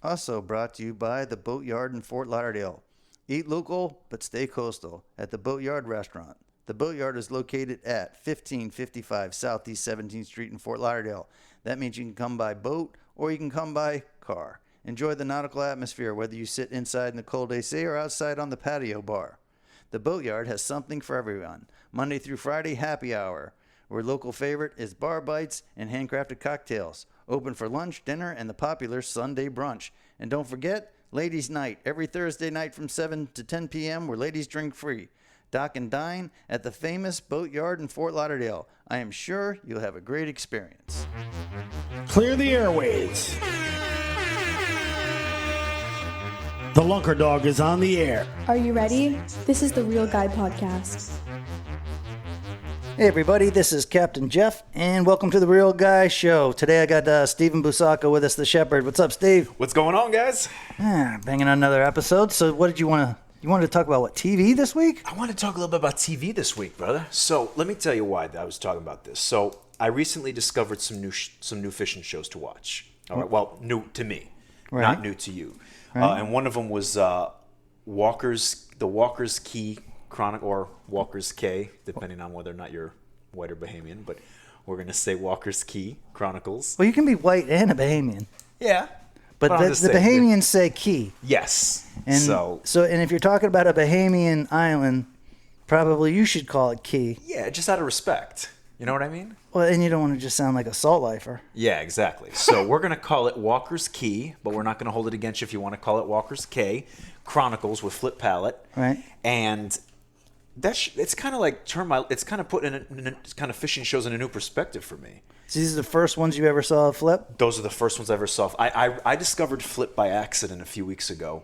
Also brought to you by the Boatyard in Fort Lauderdale. Eat local, but stay coastal at the Boatyard Restaurant. The Boatyard is located at 1555 Southeast 17th Street in Fort Lauderdale. That means you can come by boat or you can come by car. Enjoy the nautical atmosphere whether you sit inside in the cold AC or outside on the patio bar. The Boatyard has something for everyone. Monday through Friday, happy hour, where local favorite is bar bites and handcrafted cocktails. Open for lunch, dinner, and the popular Sunday brunch. And don't forget, Ladies' Night, every Thursday night from 7 to 10 p.m. where ladies drink free. Dock and dine at the famous Boatyard in Fort Lauderdale. I am sure you'll have a great experience. Clear the airways. The Lunkerdog is on the air. Are you ready? This is the Real Guy Podcast. Hey everybody, this is Captain Jeff, and welcome to the Real Guy Show. Today I got Steven Busacco with us, the Shepherd. What's up, Steve? What's going on, guys? Banging on another episode. So what did you want to... You wanted to talk about what, TV this week? I want to talk a little bit about TV this week, brother. So let me tell you why I was talking about this. So I recently discovered some new fishing shows to watch. All right, well, new to me, not new to you. Right. And one of them was the Walker's Key Chronicle, or Walker's K, depending on whether or not you're white or Bahamian. But we're gonna say Walker's Key Chronicles. Well, you can be white and a Bahamian. Yeah. But the Bahamians say key. Yes. And so and if you're talking about a Bahamian island, probably you should call it key. Yeah, just out of respect. You know what I mean? Well, and you don't want to just sound like a salt lifer. Yeah, exactly. So we're going to call it Walker's Key, but we're not going to hold it against you if you want to call it Walker's K Chronicles with Flip Palette. Right. And it's kind of like it's kind of putting kind of fishing shows in a new perspective for me. So these are the first ones you ever saw of Flip? Those are the first ones I ever saw. I discovered Flip by accident a few weeks ago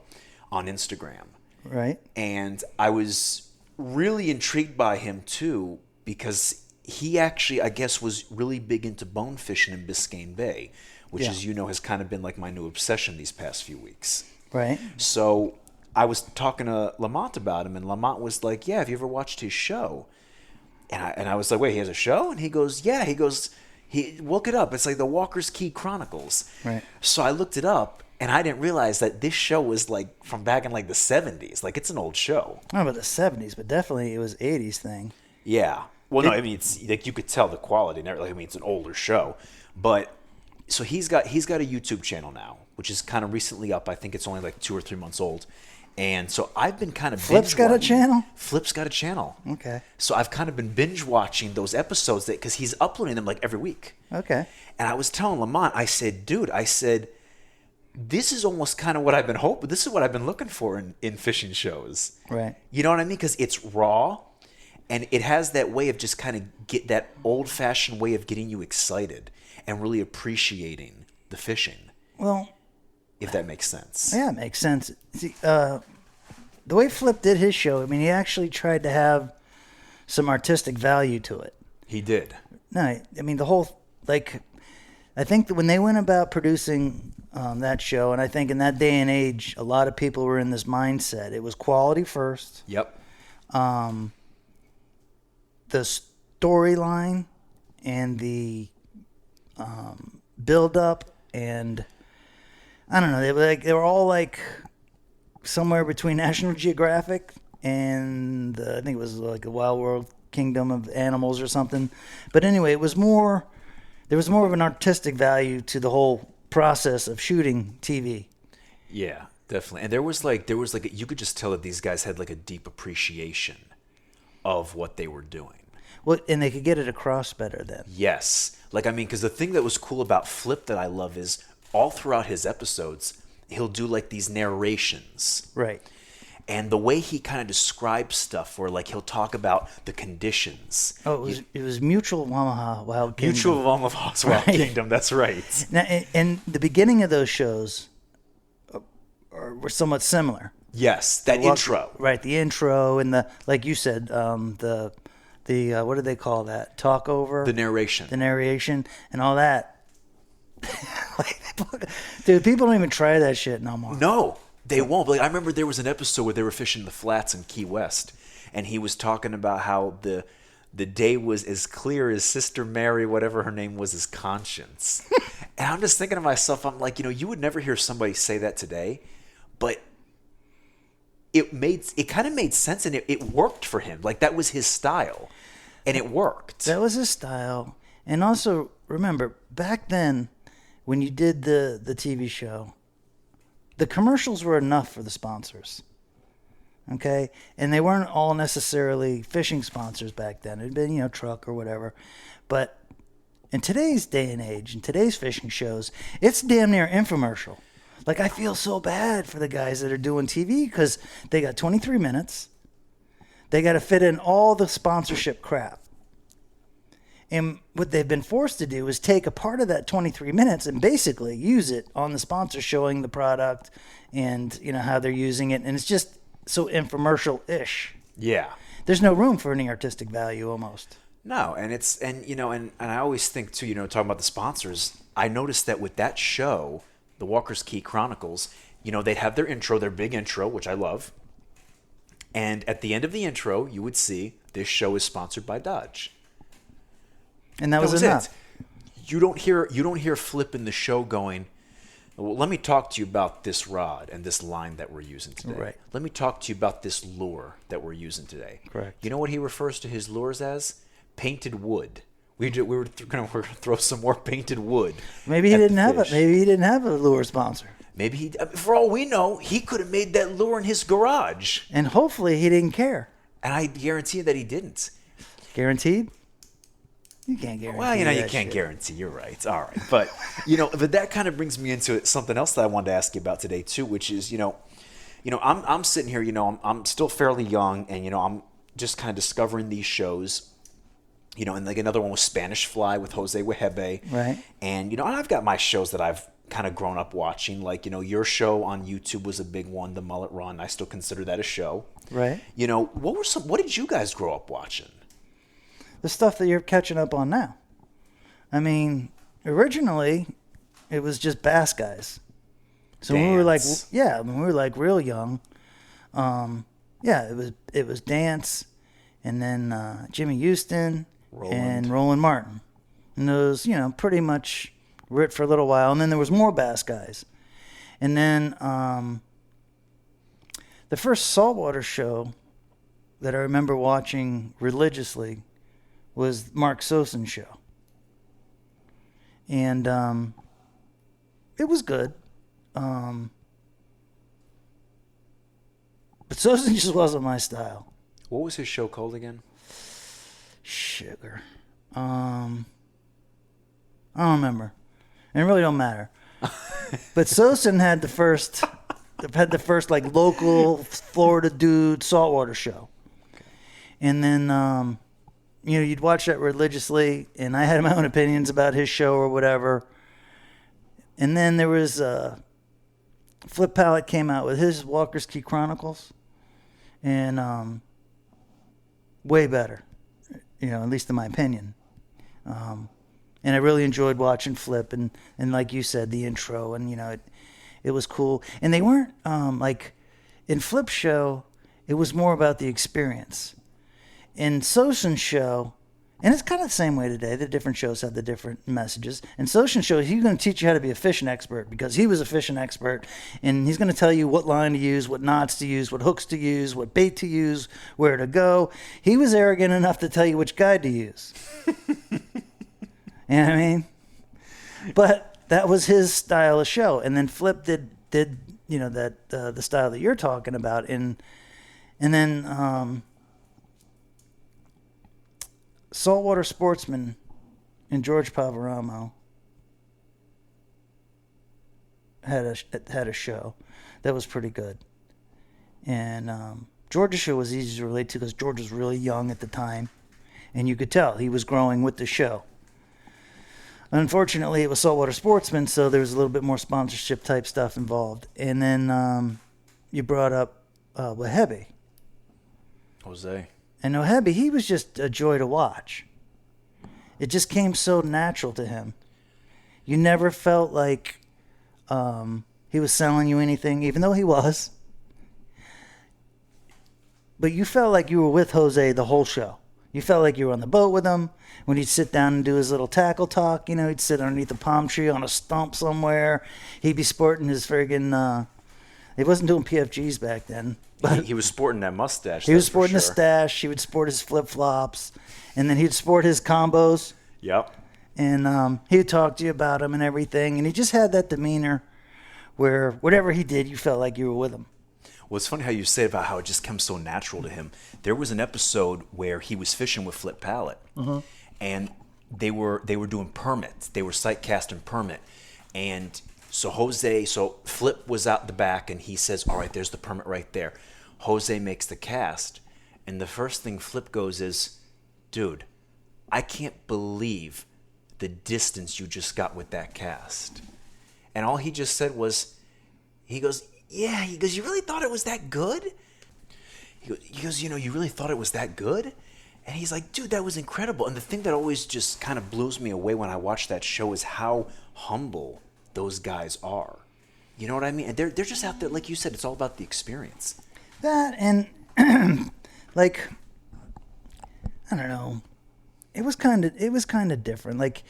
on Instagram. Right. And I was really intrigued by him too, because he actually, I guess, was really big into bone fishing in Biscayne Bay, which, as you know, has kind of been like my new obsession these past few weeks. Right. So I was talking to Lamont about him, and Lamont was like, yeah, have you ever watched his show? And I was like, wait, he has a show? And he goes, yeah. He goes, look it up. It's like the Walker's Key Chronicles. Right. So I looked it up, and I didn't realize that this show was like from back in like the 70s. Like, it's an old show. I don't know about the 70s, but definitely it was 80s thing. Yeah. Well, no, I mean, it's like you could tell the quality and everything. I mean, it's an older show. But so he's got a YouTube channel now, which is kind of recently up. I think it's only like 2 or 3 months old. And so I've been kind of Flip's got a channel? Flip's got a channel. Okay. So I've kind of been binge watching those episodes because he's uploading them like every week. Okay. And I was telling Lamont, I said, dude, this is almost kind of what I've been hoping. This is what I've been looking for in fishing shows. Right. You know what I mean? Because it's raw, and it has that way of just kind of get that old-fashioned way of getting you excited and really appreciating the fishing. Well, if that makes sense. Yeah, it makes sense. See, the way Flip did his show, I mean, he actually tried to have some artistic value to it. He did. No, I mean, the whole, like, I think that when they went about producing that show, and I think in that day and age, a lot of people were in this mindset. It was quality first. Yep. The storyline and the build-up, and I don't know, they were all like somewhere between National Geographic and I think it was like a Wild World Kingdom of Animals or something. But anyway, there was more of an artistic value to the whole process of shooting TV. Yeah, definitely. And there was like you could just tell that these guys had like a deep appreciation of what they were doing. Well, and they could get it across better then. Yes. Like, I mean, because the thing that was cool about Flip that I love is all throughout his episodes, he'll do like these narrations. Right. And the way he kind of describes stuff, where like he'll talk about the conditions. Oh, it was Mutual of Omaha Wild Kingdom. Mutual of Omaha Wild Kingdom, that's right. Now, and the beginning of those shows were somewhat similar. Yes, that intro. Right, the intro and the, like you said, the what do they call that? Talk over? The narration. The narration and all that. Dude, people don't even try that shit no more. No, they won't. Like, I remember there was an episode where they were fishing the flats in Key West, and he was talking about how the day was as clear as Sister Mary, whatever her name was, his conscience. And I'm just thinking to myself, I'm like, you would never hear somebody say that today, but it kind of made sense, and it worked for him. Like, that was his style, and it worked. That was his style. And also, remember, back then, when you did the TV show, the commercials were enough for the sponsors. Okay? And they weren't all necessarily fishing sponsors back then. It had been, truck or whatever. But in today's day and age, in today's fishing shows, it's damn near infomercial. Like, I feel so bad for the guys that are doing TV because they got 23 minutes. They got to fit in all the sponsorship crap. And what they've been forced to do is take a part of that 23 minutes and basically use it on the sponsor showing the product and, how they're using it. And it's just so infomercial-ish. Yeah. There's no room for any artistic value almost. No, and I always think too, talking about the sponsors, I noticed that with that show, the Walker's Key Chronicles, they'd have their intro, their big intro, which I love. And at the end of the intro, you would see this show is sponsored by Dodge. And that was enough. It. You don't hear Flip in the show going, well, let me talk to you about this rod and this line that we're using today. Right. Let me talk to you about this lure that we're using today. Correct. You know what he refers to his lures as? Painted wood. We were going to throw some more painted wood. Maybe he didn't have a lure sponsor. Maybe for all we know, he could have made that lure in his garage. And hopefully he didn't care. And I guarantee that he didn't. Guaranteed? You can't guarantee. Well, you can't shit. guarantee. You're right. All right, but but that kind of brings me into something else that I wanted to ask you about today too, which is I'm sitting here, I'm still fairly young, and I'm just kind of discovering these shows. And like another one was Spanish Fly with Jose Wehebe. Right. And, and I've got my shows that I've kind of grown up watching. Like, your show on YouTube was a big one, The Mullet Run. I still consider that a show. Right. What did you guys grow up watching? The stuff that you're catching up on now. I mean, originally, it was just bass guys. So when we were like real young, it was Dance, and then Jimmy Houston and Roland Martin. And those, pretty much were it for a little while. And then there was more bass guys. And then the first saltwater show that I remember watching religiously was Mark Sosin's show. And it was good. But Sosin just wasn't my style. What was his show called again? Sugar. I don't remember. And it really don't matter. But Sosin had the first like local Florida dude saltwater show. Okay. And then you'd watch that religiously, and I had my own opinions about his show or whatever. And then there was Flip Pallet came out with his Walker's Key Chronicles, and way better, at least in my opinion. And I really enjoyed watching Flip, and like you said, the intro, and it was cool. And they weren't like in Flip's show, it was more about the experience. In Sosin's show, and it's kind of the same way today. The different shows have the different messages. In Sosin's show, he's going to teach you how to be a fishing expert because he was a fishing expert, and he's going to tell you what line to use, what knots to use, what hooks to use, what bait to use, where to go. He was arrogant enough to tell you which guide to use. You know what I mean? But that was his style of show. And then Flip did that the style that you're talking about, and then Saltwater Sportsman and George Pavaramo had a show that was pretty good. And George's show was easy to relate to because George was really young at the time, and you could tell he was growing with the show. Unfortunately, it was Saltwater Sportsman, so there was a little bit more sponsorship type stuff involved. And then you brought up Wehebe. Jose. And Wehebe, he was just a joy to watch. It just came so natural to him. You never felt like he was selling you anything, even though he was. But you felt like you were with Jose the whole show. You felt like you were on the boat with him. When he'd sit down and do his little tackle talk, he'd sit underneath a palm tree on a stump somewhere. He'd be sporting his friggin', he wasn't doing PFGs back then. But he was sporting that mustache. he was sporting the stash. He would sport his flip-flops. And then he'd sport his combos. Yep. And he would talk to you about them and everything. And he just had that demeanor where whatever he did, you felt like you were with him. Well, it's funny how you said about how it just comes so natural to him. There was an episode where he was fishing with Flip Pallet, and they were doing permits. They were sight casting permit, and so Flip was out the back, and he says, "All right, there's the permit right there." Jose makes the cast, and the first thing Flip goes is, "Dude, I can't believe the distance you just got with that cast." And all he just said was, he goes, "You really thought it was that good?" He goes, "You really thought it was that good?" And he's like, "Dude, that was incredible." And the thing that always just kind of blows me away when I watch that show is how humble those guys are. You know what I mean? And they're just out there, like you said, it's all about the experience. That and like, I don't know. It was kind of different. Like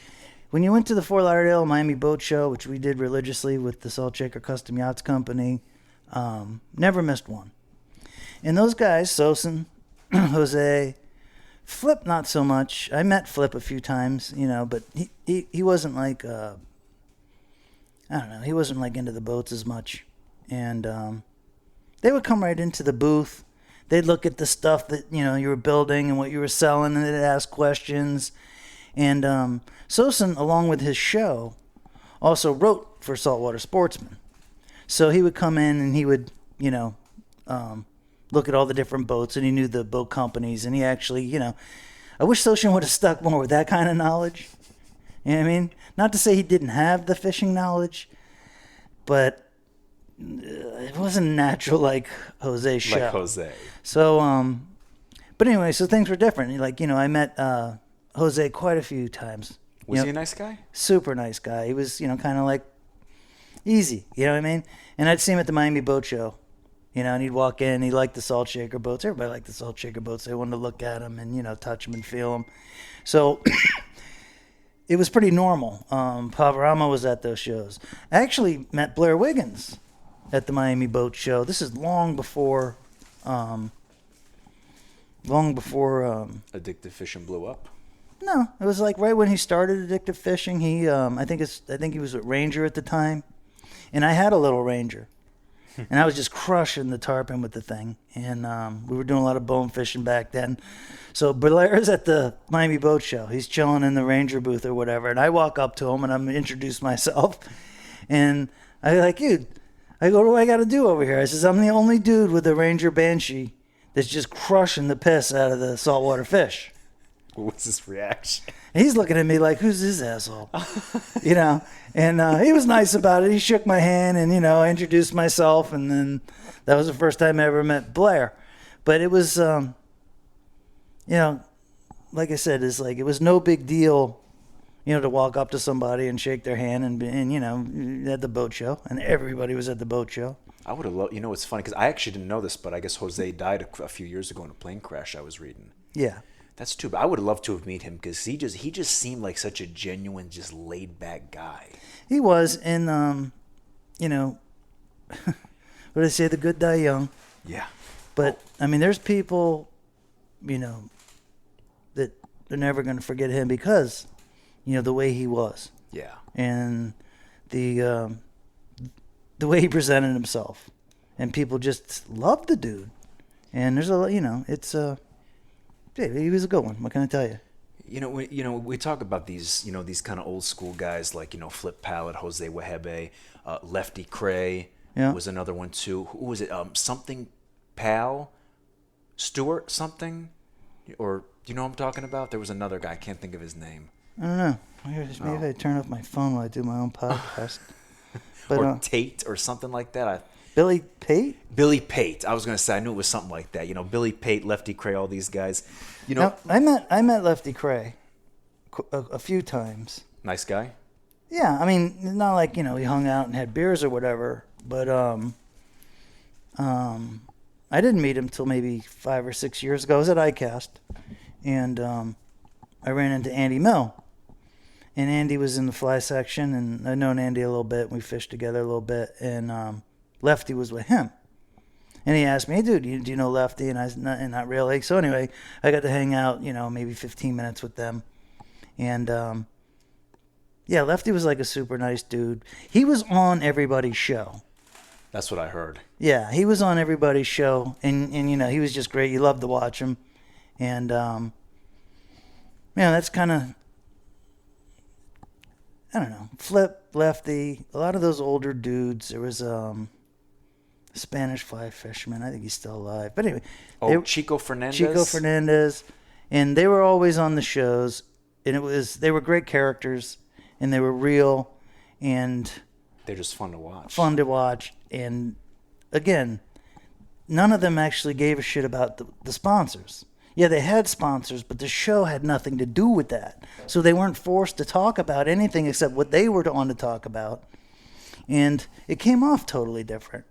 when you went to the Fort Lauderdale Miami Boat Show, which we did religiously with the Salt Shaker Custom Yachts Company, never missed one. And those guys, Sosin, Jose, Flip, not so much. I met Flip a few times, but he wasn't like, I don't know, he wasn't like into the boats as much. And they would come right into the booth. They'd look at the stuff that, you were building and what you were selling, and they'd ask questions. And Sosin, along with his show, also wrote for Saltwater Sportsman. So he would come in and he would, look at all the different boats, and he knew the boat companies, and he actually, I wish Sosin would have stuck more with that kind of knowledge. You know what I mean? Not to say he didn't have the fishing knowledge, but it wasn't natural like Jose's show. Like Jose. So, but anyway, so things were different. Like, I met Jose quite a few times. Was he a nice guy? Super nice guy. He was, kind of like easy, you know what I mean? And I'd see him at the Miami Boat Show, and he'd walk in, he liked the Salt Shaker boats. Everybody liked the Salt Shaker boats. They wanted to look at them and, touch them and feel them. So it was pretty normal. Pavarama was at those shows. I actually met Blair Wiggins at the Miami Boat Show. This is long before Addictive Fishing blew up. No, it was like right when he started Addictive Fishing. He, I think he was at Ranger at the time, and I had a little Ranger, and I was just crushing the tarpon with the thing. And we were doing a lot of bone fishing back then. So Blair's at the Miami Boat Show. He's chilling in the Ranger booth or whatever, and I walk up to him and I'm introduce myself, and I like, dude, I go, what do I got to do over here? I says, I'm the only dude with a Ranger Banshee that's just crushing the piss out of the saltwater fish. What was his reaction? And he's looking at me like, who's this asshole? And he was nice about it. He shook my hand and, I introduced myself. And then that was the first time I ever met Blair. But it was, like I said, it's like, it was no big deal, to walk up to somebody and shake their hand and at the boat show. And everybody was at the boat show. I would have loved, it's funny because I actually didn't know this, but I guess Jose died a few years ago in a plane crash I was reading. Yeah. That's too bad. I would have loved to have met him because he just seemed like such a genuine, just laid back guy. He was, and what do they say? The good die young. Yeah. But there's people, that they're never going to forget him because, the way he was. Yeah. And the way he presented himself, and people just loved the dude. And there's he was a good one. What can I tell you? We talk about these, these kind of old school guys like, Flip Pallet, Jose Wehebe, Lefty Cray was another one too. Who was it? Something Pal, Stewart something, or do you know what I'm talking about? There was another guy. I can't think of his name. I don't know. Maybe I turn off my phone while I do my own podcast. But, or Tate or something like that. Billy Pate? Billy Pate. I was going to say, I knew it was something like that. Billy Pate, Lefty Cray, all these guys. Now, I met Lefty Cray a few times. Nice guy? Yeah, not like, he hung out and had beers or whatever. But I didn't meet him till maybe 5 or 6 years ago. I was at ICAST. and I ran into Andy Mill. And Andy was in the fly section, and I'd known Andy a little bit. We fished together a little bit, and Lefty was with him. And he asked me, "Hey, dude, do you know Lefty?" And I said, not really. So anyway, I got to hang out, maybe 15 minutes with them. And, yeah, Lefty was like a super nice dude. He was on everybody's show. That's what I heard. Yeah, he was on everybody's show, and he was just great. You loved to watch him. And, that's kind of... I don't know, Flip, Lefty, a lot of those older dudes. There was a Spanish fly fisherman. I think he's still alive. But anyway. Chico Fernandez. And they were always on the shows. And they were great characters. And they were real. And they're just fun to watch. And again, none of them actually gave a shit about the sponsors. Yeah, they had sponsors, but the show had nothing to do with that. So they weren't forced to talk about anything except what they were on to talk about. And it came off totally different.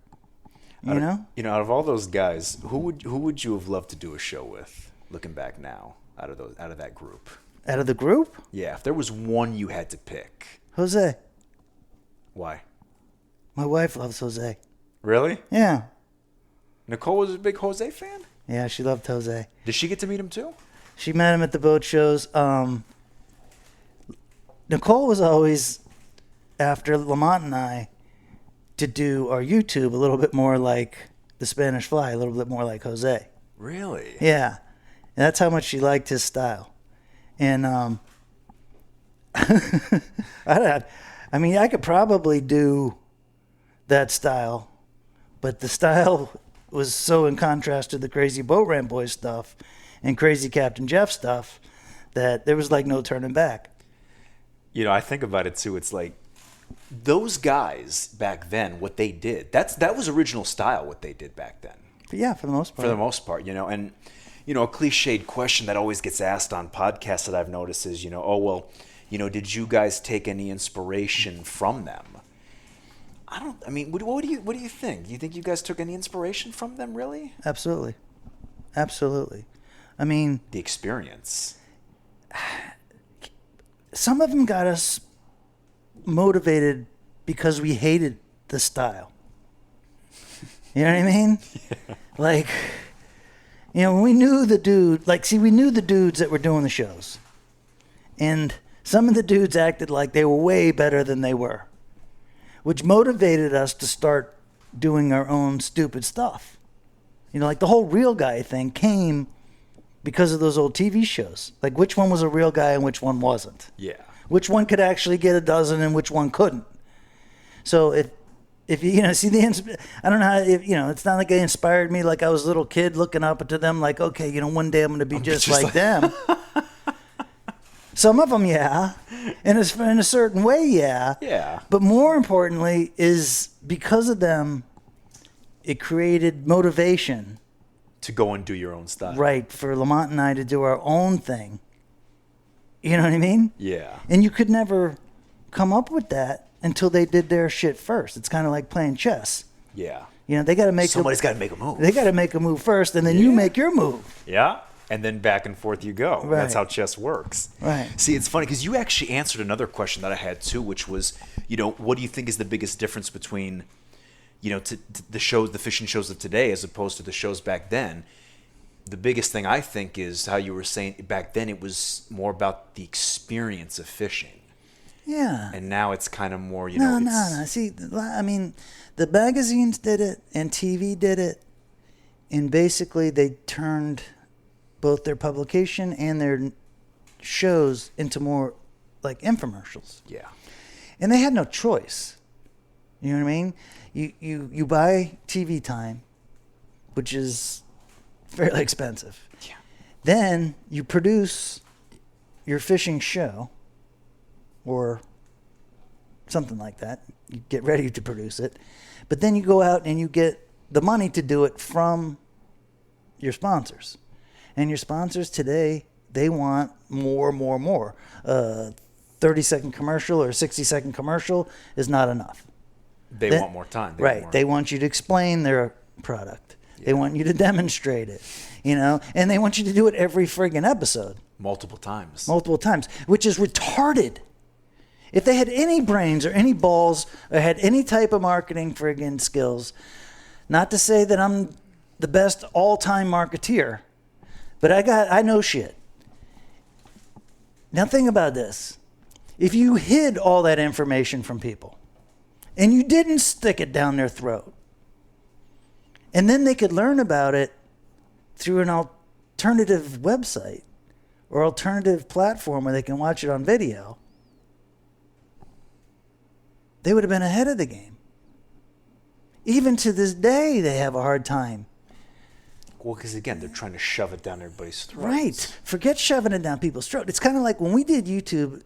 Out of all those guys, who would you have loved to do a show with, looking back now, out of that group? Out of the group? Yeah, if there was one you had to pick. Jose. Why? My wife loves Jose. Really? Yeah. Nicole was a big Jose fan? Yeah, she loved Jose. Did she get to meet him too? She met him at the boat shows. Nicole was always after Lamont and I to do our YouTube a little bit more like the Spanish Fly, a little bit more like Jose. Really? Yeah. And that's how much she liked his style. And I could probably do that style, but the style was so in contrast to the crazy Boat Ramp Boys stuff and crazy Captain Jeff stuff that there was like no turning back. I think about it too. It's like those guys back then, what they did, that was original style, what they did back then. But yeah, for the most part. For the most part, and a cliched question that always gets asked on podcasts that I've noticed is, did you guys take any inspiration from them? What do you think? Do you think you guys took any inspiration from them, really? Absolutely. The experience. Some of them got us motivated because we hated the style. You know what I mean? Yeah. Like, when we knew the dude, we knew the dudes that were doing the shows. And some of the dudes acted like they were way better than they were, which motivated us to start doing our own stupid stuff. Like the whole real guy thing came because of those old TV shows. Like which one was a real guy and which one wasn't. Yeah. Which one could actually get a dozen and which one couldn't. So if you see I don't know how, it's not like they inspired me like I was a little kid looking up to them like, okay, one day I'm going to be just like them. Some of them, yeah. In a certain way, yeah. Yeah. But more importantly is because of them, it created motivation. To go and do your own style. Right, for Lamont and I to do our own thing. You know what I mean? Yeah. And you could never come up with that until they did their shit first. It's kind of like playing chess. Yeah. They got to make somebody's got to make a move. They got to make a move first, and then you make your move. Yeah. And then back and forth you go. Right. That's how chess works. Right. See, it's funny because you actually answered another question that I had too, which was, what do you think is the biggest difference between, the fishing shows of today as opposed to the shows back then? The biggest thing I think is how you were saying back then it was more about the experience of fishing. Yeah. And now it's kind of more, No. See, the magazines did it and TV did it, and basically they turned both their publication and their shows into more like infomercials. Yeah. And they had no choice. You know what I mean? You buy TV time, which is fairly expensive. Yeah. Then you produce your fishing show or something like that. You get ready to produce it. But then you go out and you get the money to do it from your sponsors. And your sponsors today, they want more. 30-second commercial or 60-second commercial is not enough. They want more time. They want you to explain their product. They want you to demonstrate it, and they want you to do it every friggin' episode. Multiple times, which is retarded. If they had any brains or any balls or had any type of marketing friggin' skills, not to say that I'm the best all-time marketeer, but I know shit. Now think about this. If you hid all that information from people and you didn't stick it down their throat, and then they could learn about it through an alternative website or alternative platform where they can watch it on video, they would have been ahead of the game. Even to this day, they have a hard time. Well, because again, they're trying to shove it down everybody's throats. Right. Forget shoving it down people's throat. It's kind of like when we did YouTube,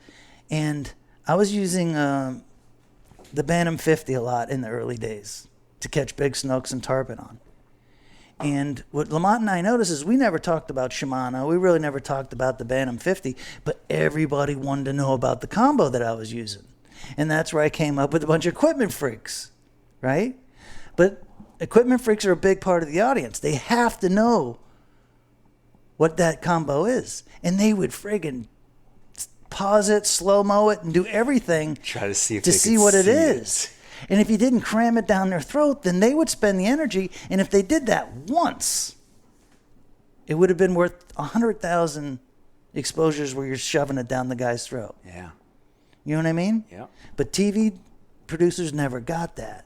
and I was using the Bantam 50 a lot in the early days to catch big snooks and tarpon on. And what Lamont and I noticed is we never talked about Shimano. We really never talked about the Bantam 50, but everybody wanted to know about the combo that I was using. And that's where I came up with a bunch of equipment freaks, right? But equipment freaks are a big part of the audience. They have to know what that combo is. And they would friggin' pause it, slow-mo it, and do everything Try to see what it is. And if you didn't cram it down their throat, then they would spend the energy. And if they did that once, it would have been worth 100,000 exposures where you're shoving it down the guy's throat. Yeah. You know what I mean? Yeah. But TV producers never got that.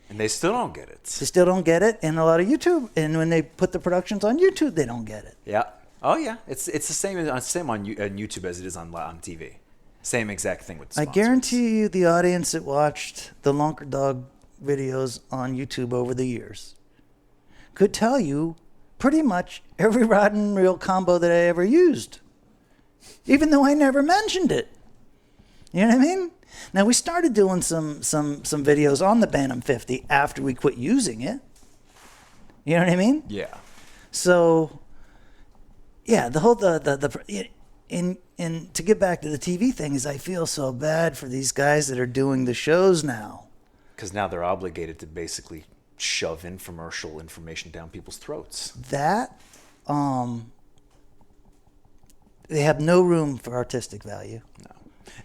And they still don't get it. They still don't get it. And a lot of YouTube, and when they put the productions on YouTube, they don't get it. Yeah. Oh, yeah. It's the same on YouTube as it is on TV. Same exact thing with sponsors. I guarantee you the audience that watched the Lunkerdog videos on YouTube over the years could tell you pretty much every rod and reel combo that I ever used, even though I never mentioned it. You know what I mean? Now, we started doing some videos on the Bantam 50 after we quit using it. You know what I mean? Yeah. So, yeah, the whole and to get back to the TV thing is I feel so bad for these guys that are doing the shows now. Because now they're obligated to basically shove infomercial information down people's throats. That, they have no room for artistic value. No.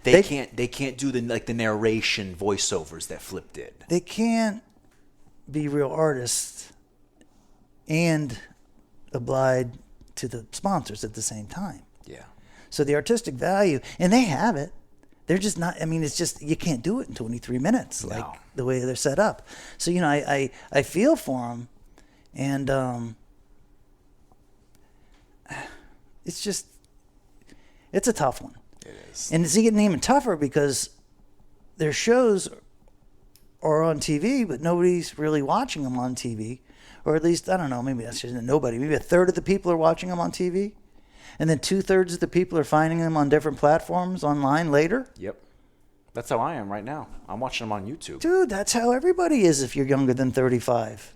They can't do the narration voiceovers that Flip did. They can't be real artists and oblige to the sponsors at the same time. Yeah. So the artistic value, and they have it. They're just not, I mean, it's just, you can't do it in 23 minutes like the way they're set up. So, I feel for them, and it's just, it's a tough one. It is. And it's getting even tougher because their shows are on TV, but nobody's really watching them on TV. Or at least, I don't know, maybe that's just nobody. Maybe a third of the people are watching them on TV. And then 2/3 of the people are finding them on different platforms online later. Yep. That's how I am right now. I'm watching them on YouTube. Dude, that's how everybody is if you're younger than 35.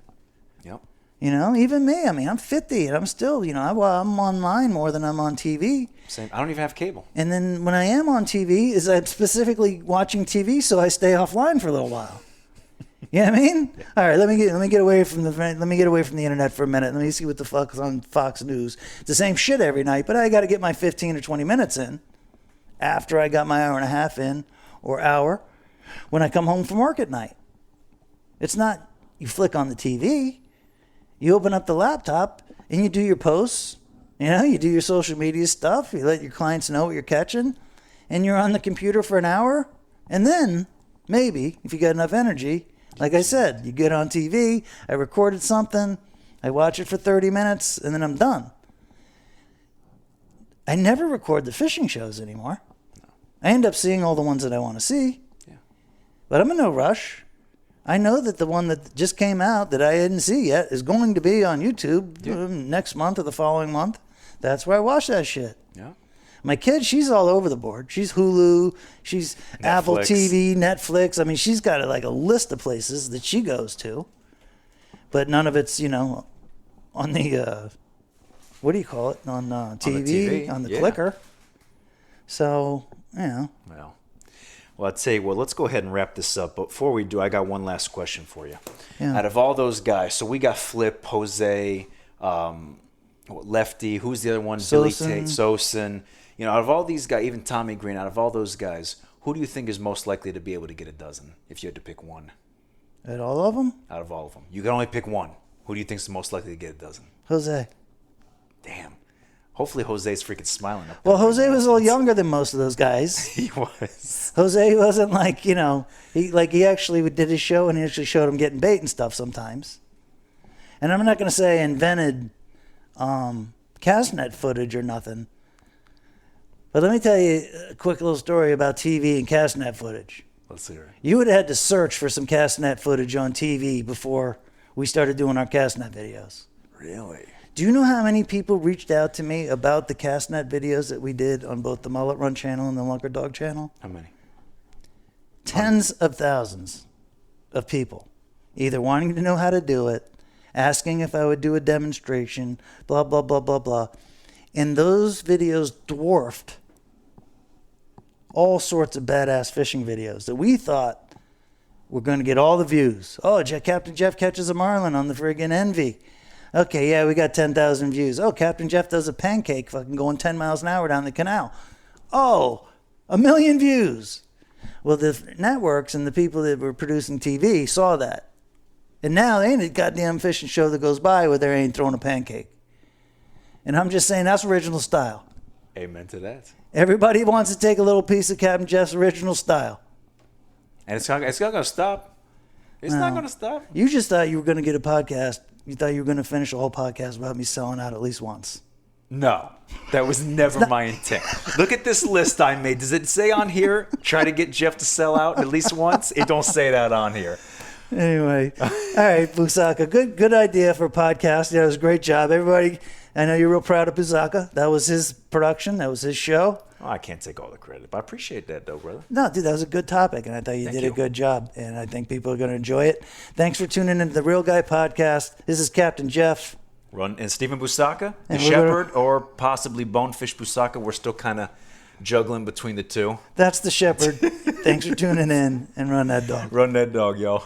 Yep. Even me. I mean, I'm 50 and I'm still, I'm online more than I'm on TV. Same. I don't even have cable. And then when I am on TV, I'm specifically watching TV so I stay offline for a little while. You know what I mean? Yeah. All right, let me get away from the internet for a minute. Let me see what the fuck's on Fox News. It's the same shit every night, but I got to get my 15 or 20 minutes in after I got my hour and a half in or hour when I come home from work at night. It's not you flick on the TV. You open up the laptop and you do your posts. You do your social media stuff. You let your clients know what you're catching, and you're on the computer for an hour, and then maybe if you got enough energy. Like I said, you get on TV, I recorded something, I watch it for 30 minutes, and then I'm done. I never record the fishing shows anymore. No. I end up seeing all the ones that I want to see. Yeah. But I'm in no rush. I know that the one that just came out that I didn't see yet is going to be on YouTube next month or the following month. That's where I watch that shit. Yeah. My kid, she's all over the board. She's Hulu, she's Netflix. Apple TV, Netflix. I mean, she's got a list of places that she goes to. But none of it's, on the, what do you call it? On TV, on the clicker. So, Well, Well, I'll tell you what, let's go ahead and wrap this up. But before we do, I got one last question for you. Yeah. Out of all those guys, so we got Flip, Jose, Lefty, who's the other one? Billy Sosin. Tate, Sosin. You know, out of all these guys, even Tommy Green, out of all those guys, who do you think is most likely to be able to get a dozen if you had to pick one? At all of them? Out of all of them. You can only pick one. Who do you think is the most likely to get a dozen? Jose. Damn. Hopefully Jose's freaking smiling up there. Well, Jose was a little younger than most of those guys. He was. Jose wasn't like, you know, he actually did his show and he actually showed him getting bait and stuff sometimes. And I'm not going to say invented Casnet footage or nothing. But let me tell you a quick little story about TV and Casnet footage. Let's hear it. You would have had to search for some Casnet footage on TV before we started doing our Casnet videos. Really? Do you know how many people reached out to me about the Casnet videos that we did on both the Mullet Run channel and the Lunkerdog channel? How many? Tens of thousands of people either wanting to know how to do it, asking if I would do a demonstration, blah, blah, blah, blah, blah. And those videos dwarfed all sorts of badass fishing videos that we thought were going to get all the views. Oh, Captain Jeff catches a marlin on the friggin' Envy. Okay, yeah, we got 10,000 views. Oh, Captain Jeff does a pancake fucking going 10 miles an hour down the canal. Oh, 1 million views. Well, the networks and the people that were producing TV saw that. And now there ain't a goddamn fishing show that goes by where they ain't throwing a pancake. And I'm just saying that's original style. Amen to that. Everybody wants to take a little piece of Captain Jeff's original style. And it's not going to stop. It's not going to stop. You just thought you were going to get a podcast. You thought you were going to finish a whole podcast about me selling out at least once. No, that was never my intent. Look at this list I made. Does it say on here, try to get Jeff to sell out at least once? It don't say that on here. Anyway, all right, Busaka, good idea for a podcast. Yeah, it was a great job. Everybody, I know you're real proud of Busaka. That was his production. That was his show. Oh, I can't take all the credit, but I appreciate that, though, brother. No, dude, that was a good topic, and I thought you did a good job, and I think people are going to enjoy it. Thanks for tuning into the Real Guy Podcast. This is Captain Jeff. And Stephen Busaka, the And shepherd, or possibly Bonefish Busaka. We're still kind of juggling between the two. That's the shepherd. Thanks for tuning in, and run that dog. Run that dog, y'all.